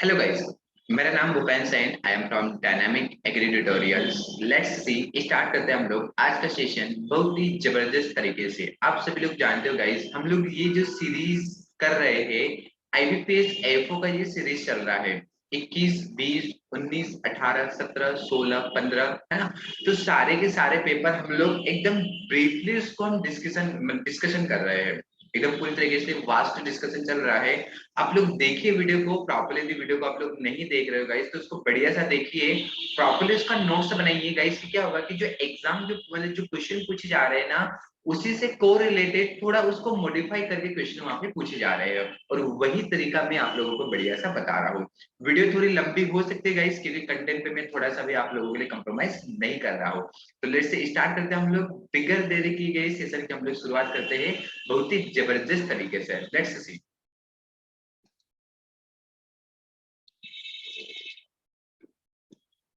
Hello guys, मेरा नाम Bhupen Sain. I am from Dynamic Agri Tutorials. Let's see, start करते हैं हम लोग आज का सेशन बहुत ही जबरदस्त तरीके से। आप सभी लोग जानते हो गाइस, हम लोग ये जो सीरीज कर रहे हैं आईबीपीएस एफओ का, ये सीरीज चल रहा है 21, 20, 19, 18, 17, 16, 15, है ना। तो सारे के सारे पेपर हम लोग एकदम ब्रीफली उसको हम डिस्कशन कर रहे हैं। एकदम पूरी तरीके से वास्ट डिस्कशन चल रहा है। आप लोग देखिए वीडियो को प्रॉपर्ली। वीडियो को आप लोग नहीं देख रहे हो गाइस, तो उसको बढ़िया सा देखिए, प्रॉपर्ली उसका नोट्स बनाइए गाइस। क्या होगा कि जो एग्जाम जो मतलब जो क्वेश्चन पूछे जा रहे हैं ना, उसी से को रिलेटेड थोड़ा उसको मॉडिफाई करके क्वेश्चन वहां पे पूछे जा रहे हैं, और वही तरीका मैं आप लोगों को बढ़िया सा बता रहा हूँ। वीडियो थोड़ी लंबी हो सकती है गाइस, क्योंकि कंटेंट पे मैं थोड़ा सा भी आप लोगों के लिए कंप्रोमाइज नहीं कर रहा हूँ। तो लेट्स से स्टार्ट करते हैं हम लोग बिगर देरी की गई सेशन की। हम लोग शुरुआत करते हैं बहुत ही जबरदस्त तरीके से। Let's see.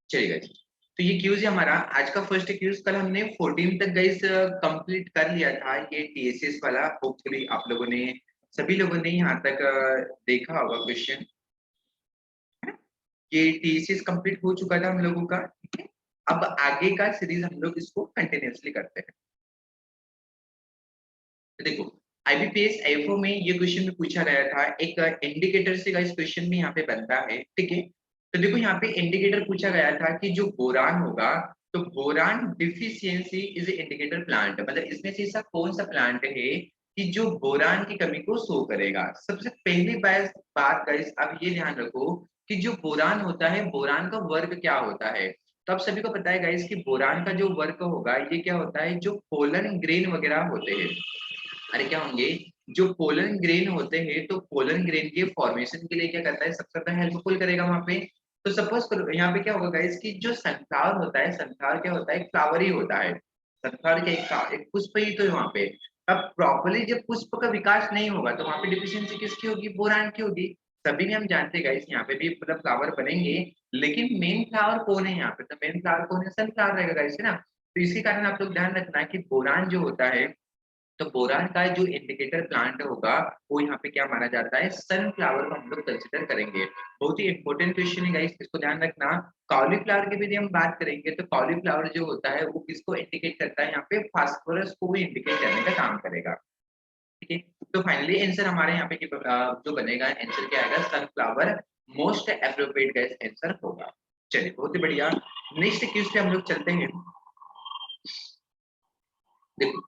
चलिए गाइस, तो ये क्यूज है हमारा आज का फर्स्ट क्यूज। कल हमने 14 तक गाइस कंप्लीट कर लिया था ये टीएसएस वाला। होपफुली आप लोगों ने, सभी लोगों ने यहाँ तक देखा होगा क्वेश्चन। ये टीएसएस कंप्लीट हो चुका था हम लोगों का, ठीक है। अब आगे का सीरीज हम लोग इसको कंटिन्यूअसली करते हैं। तो देखो, आईबीपीएस एफओ में ये क्वेश्चन में पूछा गया था, एक इंडिकेटर से गाइस क्वेश्चन में यहाँ पे बनता है, ठीक है। तो देखो यहाँ पे इंडिकेटर पूछा गया था कि जो बोरान होगा, तो boron deficiency is indicator plant, मतलब इसमें से ऐसा कौन सा प्लांट है कि जो बोरान की कमी को शो करेगा। सबसे पहली बात गाइस, आप ये ध्यान रखो कि जो बोरान होता है, बोरान का वर्ग क्या होता है। तो आप सभी को पता है गाइस कि बोरान का जो वर्ग होगा, ये क्या होता है, जो पोलन ग्रेन वगैरह होते हैं, अरे क्या होंगे, जो पोलन ग्रेन होते हैं, तो पोलन ग्रेन के फॉर्मेशन के लिए क्या करता है, सबसे ज्यादा हेल्पफुल करेगा वहां पे। तो सपोज करो यहाँ पे क्या होगा गाइस कि जो सनफ्लावर होता है, सनफ्लावर क्या होता है, एक फ्लावर ही होता है। सनफ्लावर के एक पुष्प ही तो है वहां पे। अब प्रॉपर्ली जब पुष्प का विकास नहीं होगा, तो वहां पे डिफिशियंसी किसकी होगी, बोरान की होगी। सभी ने हम जानते हैं गाइस, यहाँ पे भी मतलब फ्लावर बनेंगे, लेकिन मेन फ्लावर कौन है यहाँ पे, तो मेन फ्लावर कौन है, सनफ्लावर रहेगा गाइस, है ना। तो इसी कारण आप लोग ध्यान रखना कि बोरान जो होता है, तो बोरान का जो इंडिकेटर प्लांट होगा, वो यहाँ पे क्या माना जाता है, सनफ्लावर को हम लोग कंसिडर करेंगे। बहुत ही इंपॉर्टेंट क्वेश्चन है गाइस, इसको ध्यान रखना। कॉलीफ्लावर की भी यदि हम बात करेंगे, तो कॉलीफ्लावर जो होता है वो किसको इंडिकेट करता है, यहाँ पे फास्फोरस को भी इंडिकेट करने का काम करेगा, ठीक है। तो फाइनली आंसर हमारे यहाँ पे जो बनेगा, आंसर क्या आएगा, sunflower most appropriate gas answer होगा। चलिए बहुत ही बढ़िया, नेक्स्ट क्वेश्चन पे हम लोग चलते हैं। देखो,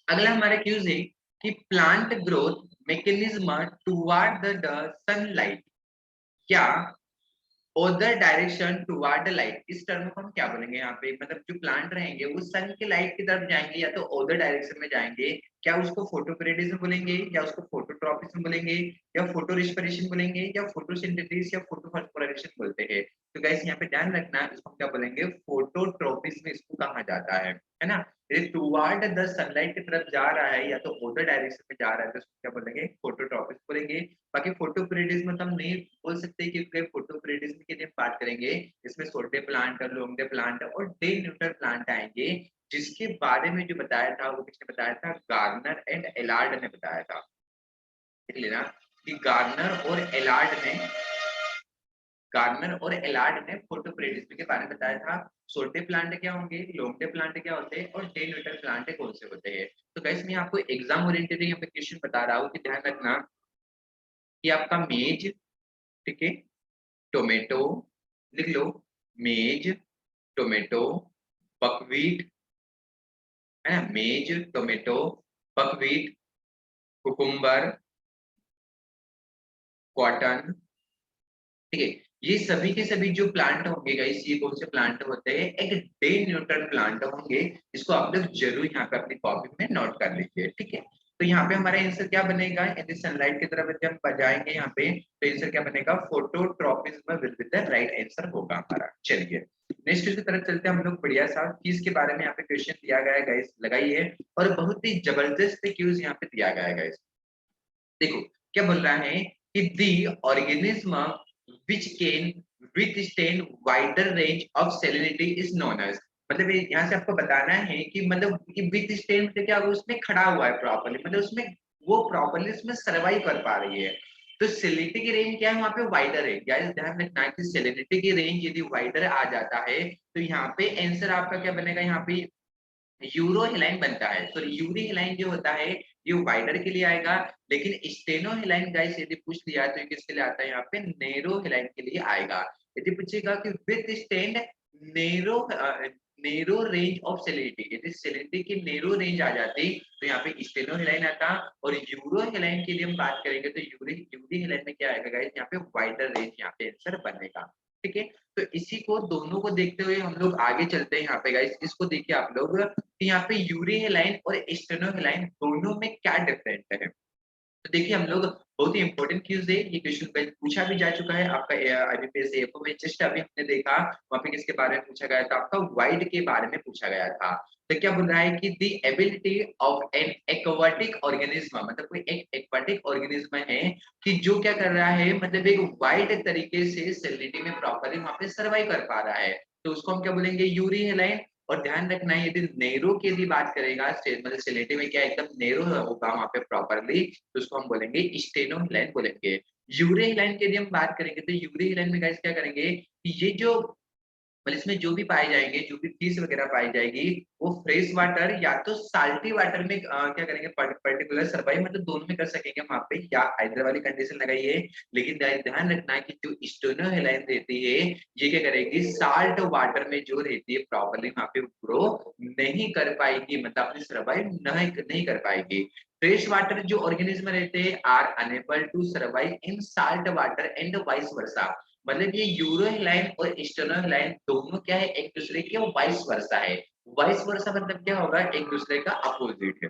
अगला हमारा क्यूज है कि plant growth mechanism toward the sunlight, क्या other direction toward the light. इस टर्म को हम क्या बोलेंगे यहाँ पे, मतलब जो प्लांट रहेंगे वो सन के लाइट की तरफ जाएंगे या तो अदर डायरेक्शन में जाएंगे, क्या उसको फोटोपरेडिज्म बोलेंगे, या उसको फोटोट्रॉपिज्म बोलेंगे, या फोटो रिस्पिरेशन बोलेंगे, या फोटोसिंथेसिस, या फोटोफॉस्फोराइलेशन बोलते हैं। तो गाइस यहाँ पे ध्यान रखना, इसको क्या बोलेंगे, फोटोट्रॉपिज्म इसको कहा जाता है ना। ये टुवर्ड द सनलाइट की तरफ जा रहा है या तो अदर डायरेक्शन में जा रहा है, तो इसको क्या बोलेंगे, फोटोट्रॉपिज्म बोलेंगे। बाकी फोटोपरेडिज्म तो हम नहीं बोल सकते, क्योंकि फोटोपरेडिज्म की जब बात करेंगे, इसमें सोल्टे प्लांट, लोंगडे प्लांट और डे न्यूटर प्लांट आएंगे, जिसके बारे में जो बताया था वो किसने बताया था, गार्नर एंड एलार्ड ने बताया था। देख लेना कि गार्नर और एलार्ड ने फोटोपरेडिज्म के बारे में बताया था। सोल्टे प्लांट क्या होंगे, लोंगडे प्लांट क्या होते हैं, और डे न्यूटर प्लांट कौन से होते हैं। तो गाइस मैं आपको एग्जाम ओरिएंटेड क्वेश्चन बता रहा हूँ कि ध्यान रखना कि आपका मेज, ठीक है, टोमेटो, लिख लो, मेज, टोमेटो, बकवीट, है ना, मेज, टोमेटो, बकवीट, कुकुम्बर, कॉटन, ठीक है। ये सभी के सभी जो प्लांट होंगे गाइस, ये कौन से प्लांट होते हैं, एक डे न्यूट्रल प्लांट होंगे। इसको आप लोग जरूर यहाँ पे अपनी कॉपी में नोट कर लीजिए, ठीक है। तो यहाँ पे हमारा आंसर क्या बनेगा, यदि सनलाइट की तरफ यदि हम जाएंगे यहाँ पे, तो आंसर क्या बनेगा, phototropism will be the right answer होगा हमारा। चलिए नेक्स्ट की तरफ चलते हैं हम लोग। बढ़िया सा चीज के बारे में यहाँ पे क्वेश्चन दिया गया है गाइस, लगाइए, और बहुत ही जबरदस्त क्यूज यहाँ पे दिया गया है गाइस। देखो क्या बोल रहा है कि दी organism which can withstand wider range of salinity is known as, मतलब यहाँ से आपको बताना है कि मतलब कि withstand मतलब क्या, वो उसमें खड़ा हुआ है प्रॉपर्ली, मतलब उसमें वो प्रॉपर्ली उसमें सर्वाइव कर पा रही है। तो सैलिनिटी की रेंज क्या है, वहां पे वाइडर है। गाइस ध्यान रखना कि सैलिनिटी की रेंज यदि वाइडर आ जाता है तो यहाँ पे आंसर आपका क्या बनेगा, यहाँ पे यूरो हेलाइन बनता है। तो यूरी हेलाइन जो होता है ये वाइडर के लिए आएगा, लेकिन स्टेनो हेलाइन गाइस यदि पूछ लिया तो ये किसके लिए आता है, यहाँ पे नेरो हेलाइन के लिए आएगा। यदि पूछेगा कि with stand narrow narrow range of salinity, यदि सैलिनिटी की नेरो रेंज आ जाती तो यहाँ पे स्टेनो हेलाइन आता। और यूरो हेलाइन के लिए हम बात करेंगे तो यूरी यूरी हेलाइन में क्या आएगा गाइस, यहाँ पे वाइडर रेंज यहाँ पे आंसर बनेगा। ठीक है, तो इसी को दोनों को देखते हुए हम लोग आगे चलते हैं यहाँ पे गाइस। इसको देखिए आप लोग कि यहाँ पे यूरी हेलाइन और स्टेनो हेलाइन दोनों में क्या डिफरेंट है। तो देखिए हम लोग बहुत ही इंपॉर्टेंट क्यूज है, ये क्वेश्चन पूछा भी जा चुका है आपका आईबीपीएस एफओ में। जस्ट अभी हमने देखा वहां पे किसके बारे में पूछा गया था, आपका वाइड के बारे में पूछा गया था। तो क्या बोल रहा है कि the ability of an aquatic organism, मतलब कोई एक एक्वाटिक ऑर्गेनिज्म है कि जो क्या कर रहा है, मतलब एक वाइड तरीके से सैलिनिटी में प्रॉपरली वहां पे सर्वाइव कर पा रहा है, तो उसको हम क्या बोलेंगे, यूरी हेलाइन। और ध्यान रखना है यदि नेरो की यदि बात करेगा, मतलब सैलिनिटी में क्या एकदम नेरो होगा वहां पे प्रॉपरली, तो उसको हम बोलेंगे स्टेनो हेलाइन बोलेंगे। यूरे हेलाइन की यदि हम बात करेंगे तो यूरे हेलाइन में गाइस क्या करेंगे कि ये जो मतलब इसमें जो भी पाए जाएंगे, जो भी फिश वगैरह पाई जाएगी, वो फ्रेश वाटर या तो साल्टी वाटर में क्या करेंगे, पर्टिकुलर सर्वाइव, मतलब दोनों में कर सकेंगे वहां पे, या इधर वाली कंडीशन लगाइए। लेकिन ध्यान रखना है कि जो स्टोनो हेलाइन रहती है ये क्या करेगी, साल्ट वाटर में जो रहती है प्रॉपरली वहां पे ग्रो नहीं कर पाएगी, मतलब अपनी सर्वाइव नहीं कर पाएगी। फ्रेश वाटर जो ऑर्गेनिज्म रहते हैं are unable to survive in salt water and vice versa. मतलब ये यूरो लाइन और एक्सटर्नल लाइन दोनों क्या है, एक दूसरे के वाइस वर्सा है। वाइस वर्सा मतलब क्या होगा, एक दूसरे का अपोजिट है।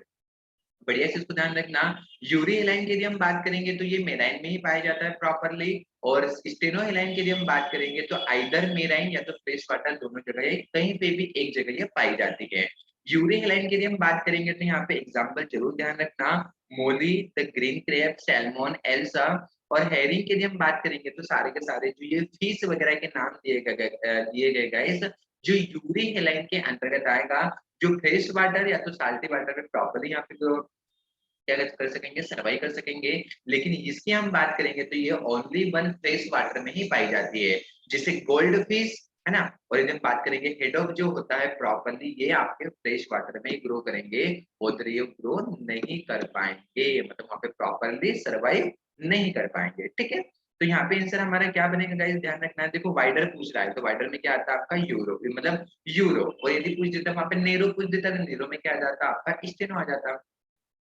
बढ़िया से इसको ध्यान रखना। यूरी लाइन की यदि हम बात करेंगे तो ये मेराइन में ही पाया जाता है प्रॉपरली, और स्टेनो लाइन की यदि हम बात करेंगे तो आइदर मेराइन या तो फ्रेश वाटर, दोनों जगह कहीं पे भी एक जगह ये पाई जाती है। यूरी लाइन की यदि हम बात करेंगे तो यहाँ पे एग्जाम्पल जरूर ध्यान रखना, Molly, the green crab, salmon, Elsa. और हेरिंग की यदि हम बात करेंगे तो सारे के सारे जो ये फिश वगैरह के नाम दिए गए गाइस, जो यूरी हेलाइन के अंतर्गत आएगा, जो फ्रेश वाटर या तो साल्टी वाटर में प्रॉपरली यहाँ पे क्या कर सकेंगे, सर्वाइव कर सकेंगे। लेकिन इसकी हम बात करेंगे तो ये ओनली वन फ्रेश वाटर में ही पाई जाती है, जैसे गोल्ड फिश है ना। और यदि हम बात करेंगे हेडॉग जो होता है प्रॉपरली ये आपके फ्रेश वाटर में ही ग्रो करेंगे, और ये ग्रो नहीं कर पाएंगे, मतलब वहां पे प्रॉपरली सर्वाइव नहीं कर पाएंगे। ठीक है, तो यहाँ पे आंसर हमारा क्या बनेगा गाइस, ध्यान रखना है। देखो वाइडर पूछ रहा है तो वाइडर में क्या आता है आपका यूरो, मतलब यूरो। और यदि पूछ देता वहां पे नेरो पूछ देता तो नेरो में क्या आ जाता आपका स्टेनो आ जाता।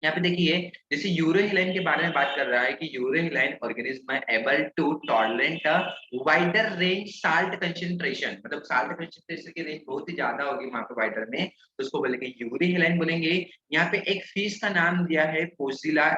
यहाँ पे देखिए जैसे यूरो हिलाइन के बारे में बात कर रहा है कि euryhaline organism able to tolerant wider range salt concentration, मतलब साल्ट कंसंट्रेशन की रेंज बहुत ही ज्यादा होगी वहां पे वाइडर में, तो उसको बोलेंगे यूरो हिलाइन बोलेंगे। यहाँ पे एक फिश का नाम दिया है पोसिला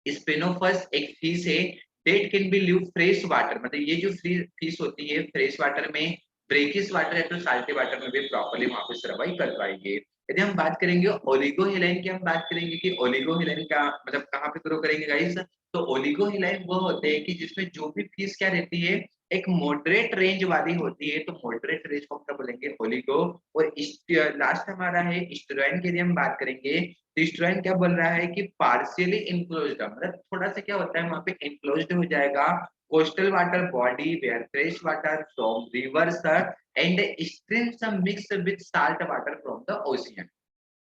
स्पेनोफस, एक फिश है date can be live fresh water, मतलब ये जो फिश होती है फ्रेश वाटर में, ब्रेकिस वाटर है तो साल्टी वाटर में भी प्रॉपर्ली वहां पे सर्वाइव कर पाएंगे। यदि हम बात करेंगे ओलिगोहिलाइन की, हम बात करेंगे कि ओलिगोहिलाइन का मतलब कहाँ पे ग्रो करेंगे गाइस, तो ओलिगोहिलाइन वो होते हैं कि जिसमें जो भी फिश क्या रहती है, एक मॉडरेट रेंज वाली होती है, तो मॉडरेट रेंज को हम क्या बोलेंगे, ओलिगो। और लास्ट हमारा है स्टेरॉइन की, यदि हम बात करेंगे तो स्टूडेंट क्या बोल रहा है कि पार्शियली इनक्लोज्ड, मतलब थोड़ा सा क्या होता है वहां पे इनक्लोज्ड हो जाएगा coastal water body where fresh water from rivers and streams mix with salt water from the ocean.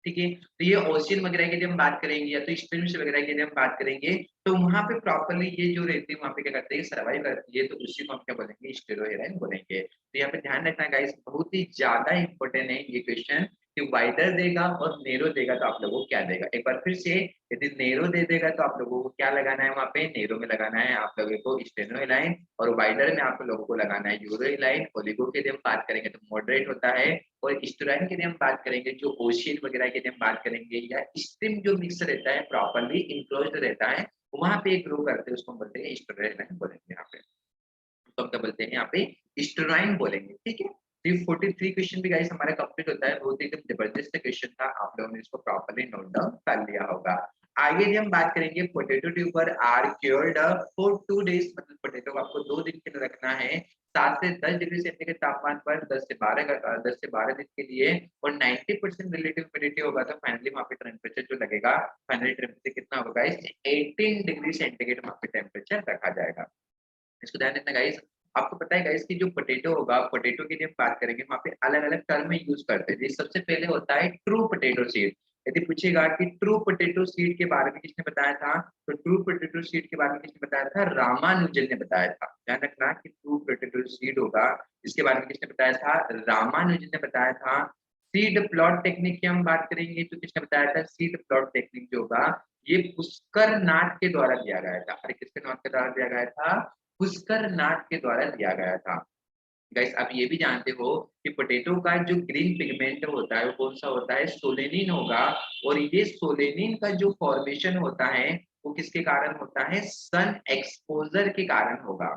ठीक है, तो ये ओशियन वगैरह की जब हम बात करेंगे या तो स्ट्रीम्स वगैरह की जब हम बात करेंगे तो वहां पे प्रॉपर्ली ये जो रहती है वहां पे क्या करते हैं, सर्वाइव करती है, तो उसी को हम क्या बोलेंगे, स्टेरोहेराइन बोलेंगे। तो यहाँ पे ध्यान रखना गाइस, बहुत ही ज्यादा इंपॉर्टेंट है ये क्वेश्चन कि वाइडर देगा और नेरो देगा तो आप लोगों को क्या देगा। एक बार फिर से, यदि नेरो दे देगा तो आप लोगों को क्या लगाना है, वहां पे नेरो में लगाना है आप लोगों को स्टेनोलाइन, और वाइडर में आप लोगों को लगाना है यूरोलाइन। ओलिगो के लिए हम बात करेंगे तो मॉडरेट होता है, और स्टूडेंट के लिए हम बात करेंगे जो ओशियन वगैरह के लिए हम बात करेंगे, या स्ट्रीम जो मिक्स रहता है प्रॉपरली इनक्लोज्ड रहता है वहां पे ग्रो करते हैं, उसको हम बोलते हैं स्टूडेंट बोलेंगे यहाँ पे, तो हम क्या बोलते हैं यहाँ पे स्टूडेंट बोलेंगे। ठीक है, तो ये 43 क्वेश्चन भी गाइस हमारा कंप्लीट होता है। बहुत ही एकदम जबरदस्त क्वेश्चन था, आप लोगों ने इसको प्रॉपरली नोट डाउन कर लिया होगा। आगे भी हम बात करेंगे potato tuber are cured for 2 days, मतलब पोटैटो को आपको 2 दिन के लिए रखना है 7 से 10 डिग्री सेंटीग्रेड तापमान पर 10 से 12 दिन के लिए और 90% रिलेटिव ह्यूमिडिटी होगा तो फाइनली वहाँ पे टेम्परेचर जो लगेगा, फाइनली टेम्परेचर कितना होगा गाइस, 18 डिग्री सेंटीग्रेड वहाँ पे टेम्परेचर रखा जाएगा। इसको ध्यान रखना गाइस। आपको पता है गाइस कि जो पोटैटो होगा, पोटैटो की जब बात करेंगे वहाँ पे अलग-अलग टर्म यूज़ करते हैं। सबसे पहले होता है ट्रू पोटैटो सीड। यदि पूछेगा कि ट्रू पोटैटो सीड के बारे में किसने बताया था, तो ट्रू पोटैटो सीड के बारे में किसने बताया था, रामानुजन ने बताया था। ध्यान रखना कि ट्रू पोटैटो सीड होगा, इसके बारे में किसने बताया था, रामानुजन ने बताया था। सीड प्लॉट टेक्निक की हम बात करेंगे तो किसने बताया था, सीड प्लॉट टेक्निक जो होगा ये पुष्कर नाथ के द्वारा दिया गया था। अरे किसके नाथ के द्वारा दिया गया था, पुष्कर नाथ के द्वारा दिया गया था। गाइस आप ये भी जानते हो कि पोटैटो का जो ग्रीन पिगमेंट होता है वो कौन सा होता है, सोलेनिन होगा। और ये सोलेनिन का जो फॉर्मेशन होता है वो किसके कारण होता है, सन एक्सपोजर के कारण होगा।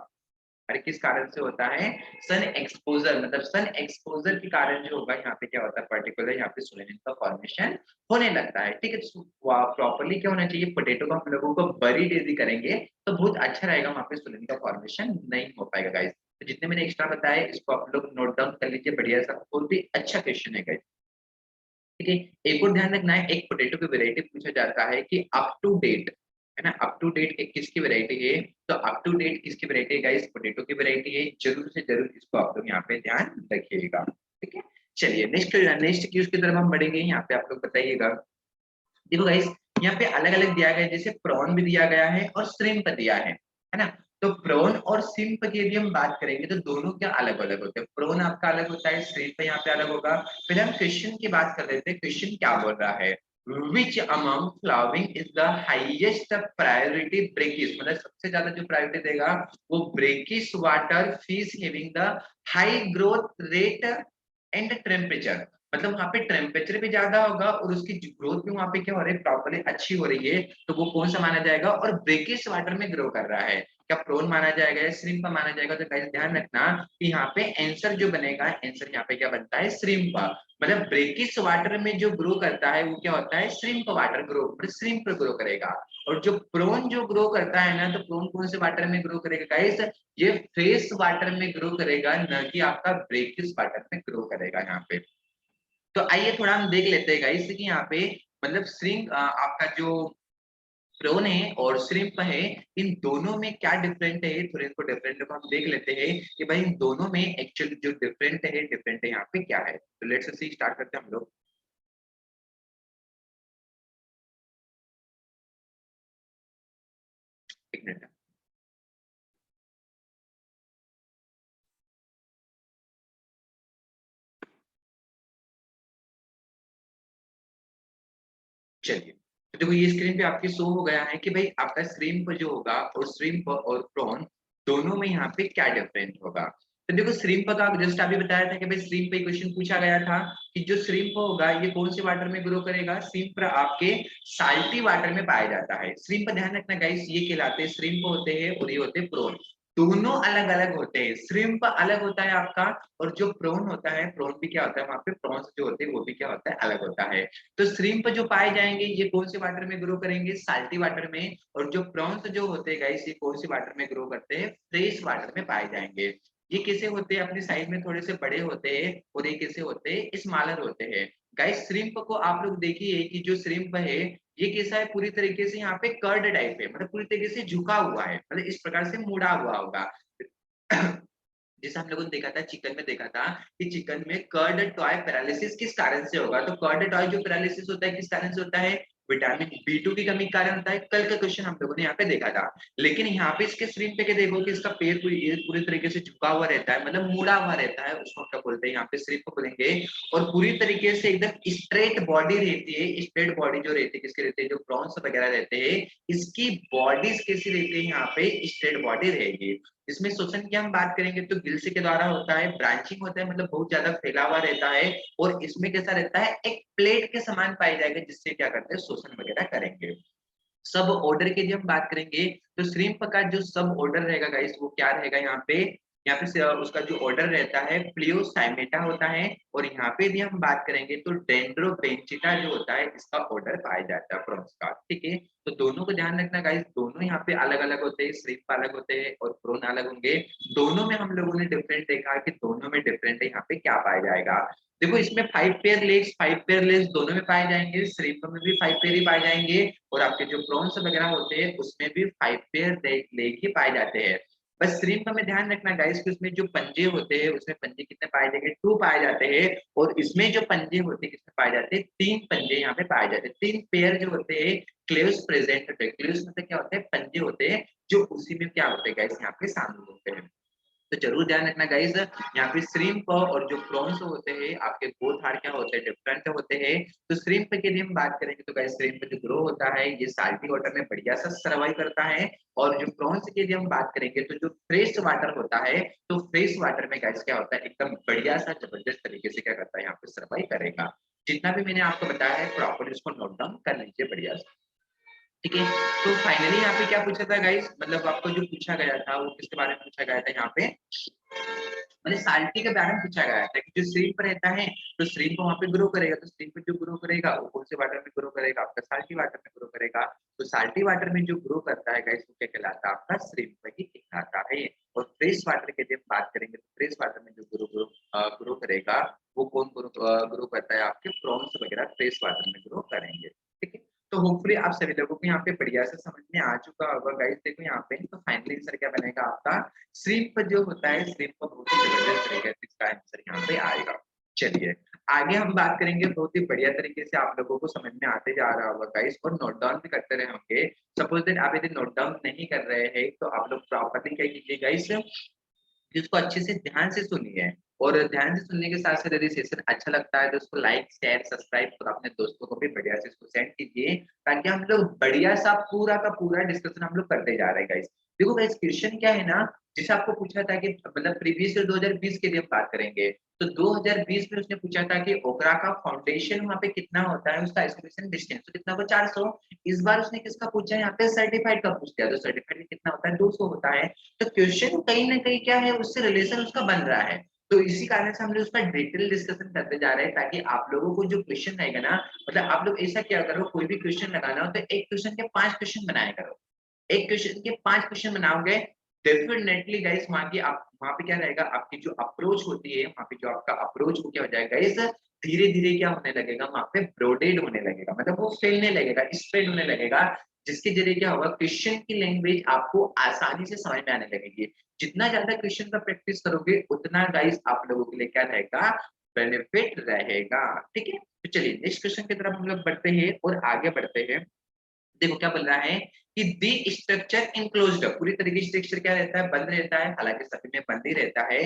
अरे किस कारण से होता है, सन एक्सपोजर, मतलब सन एक्सपोजर के कारण जो होगा यहाँ पे क्या होता है, पर्टिकुलर यहाँ पे सोलेनिन का फॉर्मेशन होने लगता है। ठीक है, प्रॉपर्ली क्या होना चाहिए, पोटैटो को हम लोगों को बरीड यदि करेंगे तो बहुत अच्छा रहेगा, वहाँ पे सोलेनिन का फॉर्मेशन नहीं हो पाएगा गाइस। तो जितने मैंने एक्स्ट्रा बताया इसको आप लोग नोट डाउन कर लीजिए, बढ़िया सा, बहुत भी अच्छा क्वेश्चन है गाइस। ठीक है, एक और ध्यान रखना है, एक पोटैटो की वैरायटी पूछा जाता है कि अप टू डेट, है ना, अप टू डेट एक किसकी वैरायटी है, तो अप टू डेट किसकी वैरायटी है गाइस, पोटैटो की वैरायटी है। जरूर से जरूर इसको आप लोग यहाँ पे ध्यान रखिएगा। ठीक है, चलिए नेक्स्ट नेक्स्ट क्यूज की तरफ हम बढ़ेंगे। यहाँ पे आप लोग बताइएगा, देखो गाइस यहाँ पे अलग अलग दिया गया है, जैसे प्रॉन भी दिया गया है और श्रिम्प दिया है ना। तो प्रॉन और श्रिम्प की यदि हम बात करेंगे तो दोनों क्या अलग अलग होते हैं, प्रॉन आपका अलग होता है, श्रिम्प यहाँ पे अलग होगा। पहले हम क्वेश्चन की बात कर लेते हैं, क्वेश्चन क्या बोल रहा है, which among following is the highest priority brackish, मतलब सबसे ज्यादा जो प्रायोरिटी देगा वो brackish water fish having the high growth rate and temperature, मतलब वहाँ पे टेम्परेचर भी ज्यादा होगा और उसकी ग्रोथ भी वहाँ पे क्या हो रही है, प्रॉपर्ली अच्छी हो रही है, तो वो कौन सा माना जाएगा, और ब्रेकिश वाटर में ग्रो कर रहा है, क्या प्रोन माना जाएगा या श्रिम्प माना जाएगा। तो गाइस ध्यान रखना कि यहाँ पे आंसर जो बनेगा, आंसर यहाँ पे क्या बनता है, श्रिम्प, मतलब ब्रेकिश वाटर में जो ग्रो करता है वो क्या होता है, श्रिम्प वाटर ग्रो, मतलब श्रिम्प ग्रो करेगा। और जो प्रोन जो ग्रो करता है ना, तो प्रोन कौन से वाटर में ग्रो करेगा गाइस, ये फ्रेश वाटर में ग्रो करेगा, न कि आपका ब्रेकिश वाटर में ग्रो करेगा यहाँ पे। तो आइए थोड़ा हम देख लेते हैं गाइस कि यहाँ पे मतलब श्रिम्प आपका जो प्रोन है और श्रिम्प है, इन दोनों में क्या डिफरेंट है, थोड़े इसको डिफरेंट को हम देख लेते हैं कि भाई इन दोनों में एक्चुअली जो डिफरेंट है यहाँ पे क्या है। तो लेट्स सी स्टार्ट करते हैं हम लोग। एक मिनट, चलिए। तो देखो ये स्क्रीन पे आपके शो हो गया है कि भाई आपका श्रिम्प जो होगा और श्रिम्प और प्रॉन दोनों में यहाँ पे क्या डिफरेंट होगा। तो देखो श्रिम्प का जस्ट अभी बताया था कि भाई श्रिम्प पे क्वेश्चन पूछा गया था कि जो श्रिम्प होगा ये कौन से वाटर में ग्रो करेगा, श्रिम्प आपके साल्टी वाटर में पाया जाता है। श्रिम्प ध्यान रखना गाइस, ये कहलाते हैं श्रिम्प होते हैं और ये होते हैं प्रॉन, दोनों अलग अलग होते हैं। श्रिम्प अलग होता है आपका, और जो प्रॉन होता है, प्रॉन भी क्या होता है, वहां पे प्रॉन्स जो होते हैं वो भी क्या होता है, अलग होता है। तो श्रिम्प जो पाए जाएंगे ये कौन से वाटर में ग्रो करेंगे, साल्टी वाटर में, और जो प्रॉन्स जो होते हैं गाइस ये कौन से वाटर में ग्रो करते हैं, फ्रेश वाटर में पाए जाएंगे। ये कैसे होते हैं, अपनी साइज में थोड़े से बड़े होते हैं, और ये कैसे होते हैं, स्मॉलर होते हैं। गाइस श्रिम्प को आप लोग देखिए कि जो श्रिम्प है ये कैसा है, पूरी तरीके से यहाँ पे कर्ड टाइप है, मतलब पूरी तरीके से झुका हुआ है, मतलब इस प्रकार से मुड़ा हुआ होगा। जैसे हम लोगों ने देखा था, चिकन में देखा था कि चिकन में कर्ड टॉय पैरालिसिस किस कारण से होगा, तो कर्ड टॉय जो पैरालिसिस होता है किस कारण से होता है, विटामिन बी2 की कमी के कारण होता है। कल का क्वेश्चन हम लोगों ने यहाँ पे देखा था। लेकिन यहाँ पे इसके स्क्रीन पे के देखो कि इसका पैर पूरी तरीके से झुका हुआ रहता है, मतलब मुड़ा हुआ रहता है, उसको क्या बोलते हैं, यहाँ पे स्क्रीन को बोलेंगे। और पूरी तरीके से एकदम स्ट्रेट बॉडी रहती है, स्ट्रेट बॉडी जो रहती है किसकी रहती है, जो प्रॉन्स वगैरह रहते हैं इसकी बॉडीज कैसी रहती है, यहाँ पे स्ट्रेट बॉडी रहेगी। इसमें शोषण की हम बात करेंगे तो गिल्स के द्वारा होता है, ब्रांचिंग होता है, मतलब बहुत ज्यादा फैला हुआ रहता है, और इसमें कैसा रहता है, एक प्लेट के समान पाई जाएगा, जिससे क्या करते हैं, शोषण वगैरह करेंगे। सब ऑर्डर की जब हम बात करेंगे तो श्रिम्प का जो सब ऑर्डर रहेगा गाइस वो क्या रहेगा, यहाँ पे यहाँ पे उसका जो ऑर्डर रहता है प्लियोसाइमेटा होता है, और यहाँ पे यदि हम बात करेंगे तो डेंड्रोबेंचिटा जो होता है इसका ऑर्डर पाया जाता है प्रॉन्स का। ठीक है, तो दोनों को ध्यान रखना गाइस, दोनों यहाँ पे अलग अलग होते हैं, श्रिम्प अलग होते हैं और प्रॉन अलग होंगे। दोनों में हम लोगों ने डिफरेंट देखा कि दोनों में डिफरेंट है यहाँ पे क्या पाया जाएगा। देखो इसमें 5 पेयर लेग्स दोनों में पाए जाएंगे, श्रिम्प में भी 5 पेयर ही पाए जाएंगे, और आपके जो प्रॉन्स वगैरह होते हैं उसमें भी 5 पेयर लेग ही पाए जाते हैं। बस श्रिम्प में ध्यान रखना गाइस कि उसमें जो पंजे होते हैं उसमें पंजे कितने पाए जाएंगे, 2 पाए जाते हैं, और इसमें जो पंजे होते हैं कितने पाए जाते हैं, 3 पंजे यहाँ पे पाए जाते हैं। 3 पेयर जो होते हैं क्लेव्स प्रेजेंट होते हैं। क्लेव्स मतलब क्या होते हैं, पंजे होते हैं जो उसी में क्या होते हैं गाइस यहाँ पे शामिल होते हैं। तो जरूर ध्यान रखना गाइस, यहाँ पे श्रिम्प और जो प्रॉन्स होते हैं आपके बोथ आर क्या होते हैं, डिफरेंट होते हैं। तो श्रिम्प की हम बात करेंगे तो गाइस श्रिम्प जो ग्रो होता है ये साल्टी वाटर में बढ़िया सा सर्वाइव करता है, और जो प्रॉन्स की हम बात करेंगे तो जो फ्रेश वाटर होता है, तो फ्रेश वाटर में गाइस क्या होता है, एकदम बढ़िया सा जबरदस्त तरीके से क्या करता है यहाँ पे सर्वाइव करेगा। जितना भी मैंने आपको बताया है प्रॉपर्ली उसको नोट डाउन कर लीजिए बढ़िया से। ठीक है, तो फाइनली यहाँ पे क्या पूछा था गाइस, मतलब आपको जो पूछा गया था वो किसके बारे में पूछा गया था यहाँ पे, मतलब साल्टी के बारे में पूछा गया था कि जो श्रिम्प रहता है तो श्रिम्प वहां पे ग्रो करेगा, तो श्रिम्प जो ग्रो करेगा वो कौन से वाटर में ग्रो करेगा, आपका साल्टी वाटर में ग्रो करेगा। तो साल्टी वाटर में जो ग्रो करता है गाइस वो क्या कहलाता है, आपका श्रिम्प ही कहलाता है। और फ्रेश वाटर की जब बात करेंगे तो फ्रेश वाटर में जो ग्रो करेगा वो कौन ग्रो करता है, आपके प्रॉन्स वगैरह फ्रेश वाटर में ग्रो करेंगे। ठीक है, तो होपफुली आप सभी लोगों को यहाँ पे बढ़िया से समझ में आ चुका होगा गाइस। देखो यहाँ पे तो फाइनली आंसर क्या बनेगा आपका, श्रिम्प जो होता है, श्रिम्प बहुत ही जबरदस्त तरीके से इसका आंसर यहाँ पे आएगा। चलिए आगे हम बात करेंगे, बहुत ही बढ़िया तरीके से आप लोगों को समझ में आते जा रहा होगा गाइस, और नोट डाउन भी करते रहे होंगे। सपोज दैट आप यदि नोट डाउन नहीं कर रहे हैं तो आप लोग प्रॉपर्ली क्या कीजिए गाइस, इसको अच्छे से ध्यान से सुनिए, और ध्यान से सुनने के साथ साथ यदि सेशन अच्छा लगता है तो उसको लाइक शेयर सब्सक्राइब और अपने दोस्तों को भी बढ़िया से इसको सेंड कीजिए, ताकि हम लोग बढ़िया सा पूरा का पूरा डिस्कशन हम लोग करते जा रहे हैं गाइस। देखो गाइस क्वेश्चन क्या है ना, जैसे आपको पूछा था कि मतलब प्रीवियस ईयर 2020 के लिए हम बात करेंगे, तो 2020 में उसने पूछा था कि ओकरा का फाउंडेशन वहां पे कितना होता है, उसका एस्टिमेशन डिस्टेंस तो कितना, वो 400। इस बार उसने किसका पूछा है, यहाँ पे सर्टिफाइड का पूछ दिया, तो सर्टिफाइड कितना होता है, 200 होता है। तो क्वेश्चन कहीं ना कहीं क्या है, उससे रिलेशन उसका बन रहा है। तो इसी कारण से हम लोग उसका डिटेल डिस्कशन करते जा रहे हैं, ताकि आप लोगों को जो क्वेश्चन रहेगा ना, मतलब आप लोग ऐसा क्या करो, कोई भी क्वेश्चन लगाना हो तो एक क्वेश्चन के 5 क्वेश्चन बनाया करो। एक क्वेश्चन के 5 क्वेश्चन बनाओगे, डेफिनेटली गाइस वहां की आप वहां पे क्या रहेगा, आपकी जो अप्रोच होती है वहां पे जो आपका अप्रोच वो क्या हो जाएगा गाइस, धीरे धीरे क्या होने लगेगा, वहां पे ब्रोडेड होने लगेगा, मतलब वो फैलने लगेगा, स्प्रेड होने लगेगा, जिसके जरिए क्या होगा, क्वेश्चन की लैंग्वेज आपको आसानी से समझ में आने लगेगी। जितना ज्यादा क्वेश्चन का प्रैक्टिस करोगे उतना गाइस आप लोगों के लिए क्या रहेगा, बेनिफिट रहेगा। ठीक है, तो चलिए नेक्स्ट क्वेश्चन की तरफ हम लोग बढ़ते हैं और आगे बढ़ते हैं। देखो क्या बोल रहा है कि दी स्ट्रक्चर इनक्लोज्ड, पूरी तरीके से स्ट्रक्चर क्या रहता है, बंद रहता है, हालांकि सभी में बंद ही रहता है।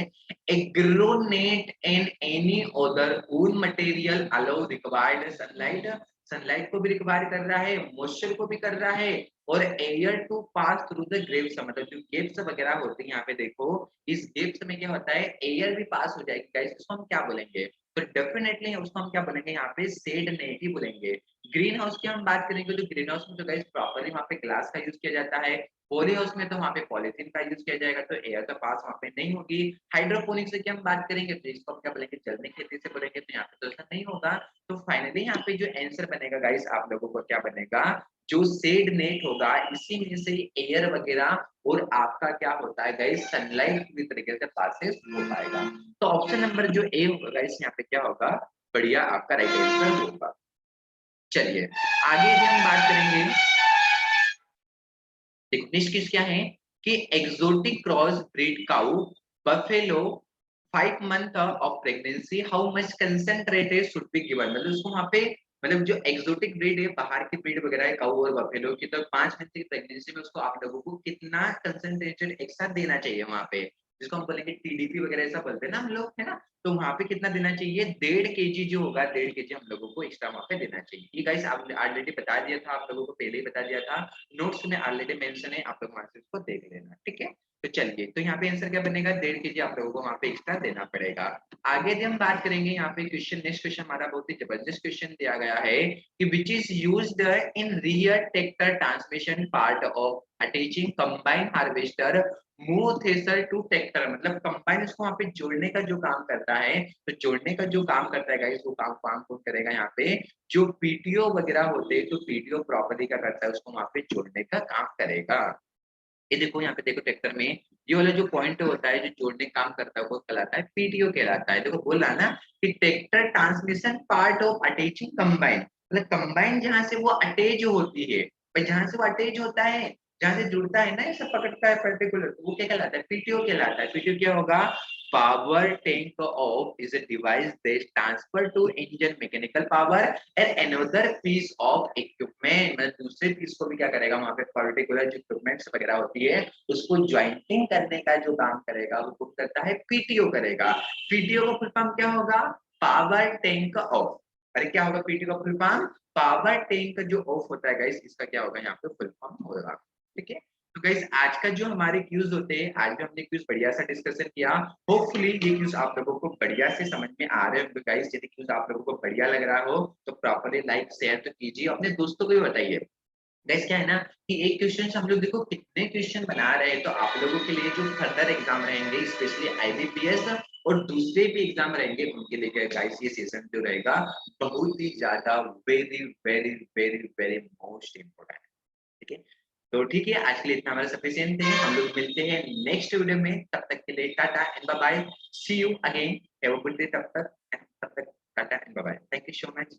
Agronet and any other wool material allow required sunlight, sunlight को भी रिक्वायर कर रहा है, मॉइस्चर को भी कर रहा है, और air to pass through the graves, मतलब जो गेप्स वगैरह होते हैं यहाँ पे देखो, इस गेप्स में क्या होता है, एयर भी पास हो जाएगी गाइस, इसको हम क्या बोलेंगे, तो डेफिनेटली उसको हम क्या बोलेंगे, यहाँ पे शेड नेट ही बोलेंगे। ग्रीन हाउस की हम बात करेंगे तो ग्रीन हाउस में तो गाइस प्रॉपर्ली वहां पे ग्लास का यूज किया जाता है, पॉली हाउस में तो वहां पे पॉलीथीन का यूज किया जाएगा, तो एयर तो पास वहां पे नहीं होगी। हाइड्रोपोनिक्स की हम बात करेंगे तो इसको हम क्या बोलेंगे, जल में खेती से बोलेंगे, तो यहाँ पे तो ऐसा नहीं होगा। तो फाइनली यहाँ पे जो आंसर बनेगा गाइस आप लोगों को क्या बनेगा, जो शेड नेट होगा इसी में से एयर वगैरह और आपका क्या होता है गाइस, सनलाइट पूरी तरीके से पासेस हो पाएगा। तो ऑप्शन नंबर जो ए होगा गाइस यहाँ पे क्या होगा, बढ़िया आपका राइट आंसर होगा। चलिए आगे भी हम बात करेंगे, नेक्स्ट किस क्या है कि exotic cross breed cow buffalo 5 month of pregnancy how much concentrated should be given, मतलब उसको वहां पे, मतलब जो एक्सोटिक ब्रीड है, बाहर की ब्रीड वगैरह है काउ और बफेलो की, तो 5 मंथ की प्रेगनेंसी में उसको आप लोगों को कितना कंसेंट्रेटेड एक साथ देना चाहिए वहां पे, जिसको हम बोलेंगे टीडीपी वगैरह ऐसा बोलते हैं ना हम लोग, है ना। तो वहां पे कितना देना चाहिए, 1.5 kg जो होगा, 1.5 kg हम लोगों को एक्स्ट्रा वहां पे देना चाहिए। ये गाइस आपने ऑलरेडी बता दिया था, आप लोगों को पहले ही बता दिया था, नोट्स में ऑलरेडी मेंशन है, आप लोग वहां से इसको देख लेना। ठीक है, तो चलिए, तो यहाँ पे आंसर क्या बनेगा, 1.5 kg आप लोगों को वहां पे एक्स्ट्रा देना पड़ेगा। आगे हम बात करेंगे यहाँ पे क्वेश्चन, नेक्स्ट क्वेश्चन हमारा बहुत ही जबरदस्त क्वेश्चन दिया गया है कि which is used in rear tractor transmission part of attaching combine harvester move thresher to tractor, मतलब कंबाइन उसको वहाँ पे जोड़ने का जो काम करता है, तो जोड़ने का जो काम करता है गाइस, वो काम काम कौन करेगा यहाँ पे, जो पीटीओ वगैरह होते हैं, तो पीटीओ प्रॉपर्ली क्या करता है, उसको वहाँ पे जोड़ने का काम करेगा। ये देखो यहाँ पे देखो ट्रैक्टर में ये वाला जो पॉइंट होता है जो जोड़ने का काम करता है वो कहलाता है पीटीओ कहलाता है। देखो बोल रहा ना कि tractor transmission part of attaching combine, मतलब कंबाइन जहाँ से वो अटैच होती है, भाई जहाँ से वो अटैच होता है, जहाँ से जुड़ता है ना, ये सब पकड़ता है पर्टिकुलर, तो वो क्या कहलाता है, पीटीओ कहलाता है। पीटीओ क्या होगा, power take off is a device that transfer to engine mechanical power and another piece of equipment, मतलब दूसरे पीस को भी क्या करेगा, वहां पे पर्टिकुलर जो इक्विपमेंट्स वगैरह होती है उसको ज्वाइंटिंग करने का जो काम करेगा वो कौन करता है, पीटीओ करेगा। पीटीओ का फुल फॉर्म क्या होगा, पावर टैंक ऑफ। अरे क्या होगा पीटीओ का फुल फॉर्म, पावर टैंक जो ऑफ होता है गाइस, इसका क्या होगा यहाँ पे फुल फॉर्म होगा। ठीक है, तो गाइस आज का जो हमारे क्यूज होते हैं, आज भी हमने क्यूज बढ़िया सा डिस्कशन किया। होपफुली ये क्यूज आप लोगों को बढ़िया से समझ में आ रहे होंगे गाइस। यदि क्यूज आप लोगों को बढ़िया लग रहा हो तो प्रॉपर्ली लाइक शेयर तो कीजिए, अपने दोस्तों को भी बताइए। गाइस क्या है ना कि एक क्वेश्चन से हम लोग देखो कितने क्वेश्चन बना रहे हैं, तो आप लोगों के लिए जो फर्दर एग्जाम रहेंगे स्पेशली आईबीपीएस और दूसरे भी एग्जाम रहेंगे उनके लिए गाइस ये सेशन जो रहेगा बहुत ही ज्यादा very very very very most important है। ठीक है, तो ठीक है, आज के लिए इतना हमारा सफिशिएंट है। हम लोग मिलते हैं नेक्स्ट वीडियो में, तब तक के लिए tata and bye bye, see you again, have a good day, तब तक tata and bye bye, thank you so much.